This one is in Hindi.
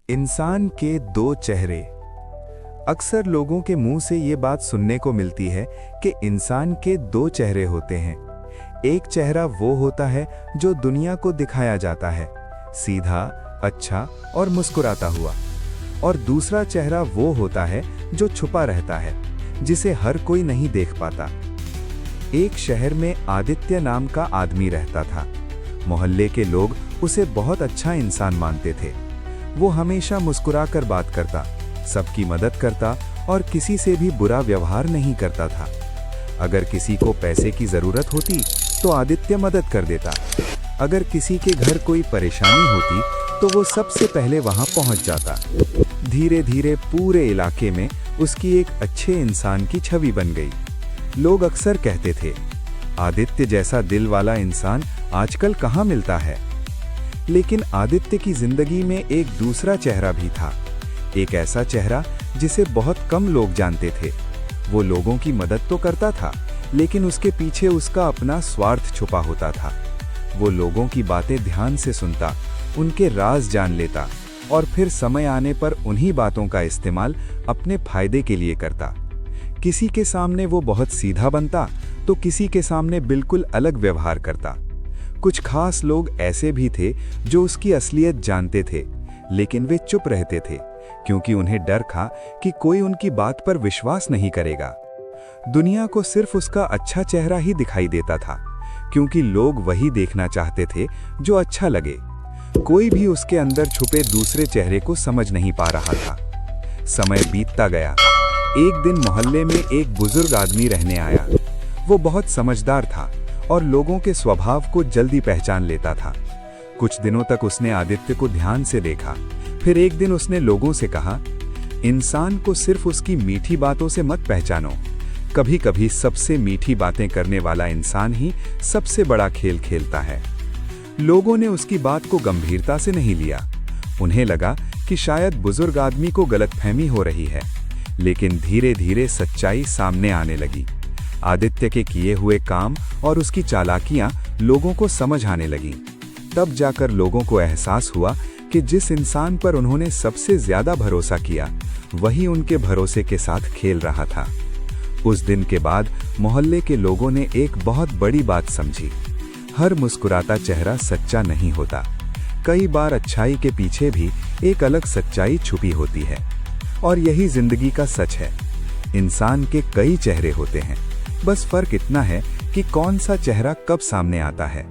इंसान के दो चेहरे। अक्सर लोगों के मुंह से ये बात सुनने को मिलती है कि इंसान के दो चेहरे होते हैं। एक चेहरा वो होता है जो दुनिया को दिखाया जाता है, सीधा, अच्छा और मुस्कुराता हुआ, और दूसरा चेहरा वो होता है जो छुपा रहता है, जिसे हर कोई नहीं देख पाता। एक शहर में आदित्य नाम का आदमी रहता था। मोहल्ले के लोग उसे बहुत अच्छा इंसान मानते थे। वो हमेशा मुस्कुराकर बात करता, सबकी मदद करता और किसी से भी बुरा व्यवहार नहीं करता था। अगर किसी को पैसे की जरूरत होती तो आदित्य मदद कर देता। अगर किसी के घर कोई परेशानी होती तो वो सबसे पहले वहां पहुंच जाता। धीरे धीरे पूरे इलाके में उसकी एक अच्छे इंसान की छवि बन गई। लोग अक्सर कहते थे, आदित्य जैसा दिल वाला इंसान आजकल कहाँ मिलता है। लेकिन आदित्य की जिंदगी में एक दूसरा चेहरा भी था। एक ऐसा चेहरा जिसे बहुत कम लोग जानते थे। वो लोगों की मदद तो करता था, लेकिन उसके पीछे उसका अपना स्वार्थ छुपा होता था। वो लोगों की बातें ध्यान से सुनता, उनके राज जान लेता और फिर समय आने पर उन्हीं बातों का इस्तेमाल अपने फायदे के लिए करता। किसी के सामने वो बहुत सीधा बनता तो किसी के सामने बिल्कुल अलग व्यवहार करता। कुछ खास लोग ऐसे भी थे जो उसकी असलियत जानते थे, लेकिन वे चुप रहते थे क्योंकि उन्हें डर था कि कोई उनकी बात पर विश्वास नहीं करेगा। दुनिया को सिर्फ उसका अच्छा चेहरा ही दिखाई देता था, क्योंकि लोग वही देखना चाहते थे जो अच्छा लगे। कोई भी उसके अंदर छुपे दूसरे चेहरे को समझ नहीं पा रहा था। समय बीतता गया। एक दिन मोहल्ले में एक बुजुर्ग आदमी रहने आया। वो बहुत समझदार था और लोगों के स्वभाव को जल्दी पहचान लेता था। कुछ दिनों तक उसने आदित्य को ध्यान से देखा। फिर एक दिन उसने लोगों से कहा, इंसान को सिर्फ उसकी मीठी बातों से मत पहचानो। कभी कभी सबसे मीठी बातें करने वाला इंसान ही सबसे बड़ा खेल खेलता है। लोगों ने उसकी बात को गंभीरता से नहीं लिया। उन्हें लगा कि शायद बुजुर्ग आदमी को गलतफहमी हो रही है, लेकिन धीरे धीरे सच्चाई सामने आने लगी। आदित्य के किए हुए काम और उसकी चालाकियां लोगों को समझ आने लगीं। तब जाकर लोगों को एहसास हुआ कि जिस इंसान पर उन्होंने सबसे ज्यादा भरोसा किया, वही उनके भरोसे के साथ खेल रहा था। उस दिन के बाद मोहल्ले के लोगों ने एक बहुत बड़ी बात समझी। हर मुस्कुराता चेहरा सच्चा नहीं होता। कई बार अच्छाई के पीछे भी एक अलग सच्चाई छुपी होती है। और यही जिंदगी का सच है। इंसान के कई चेहरे होते हैं, बस फर्क इतना है कि कौन सा चेहरा कब सामने आता है।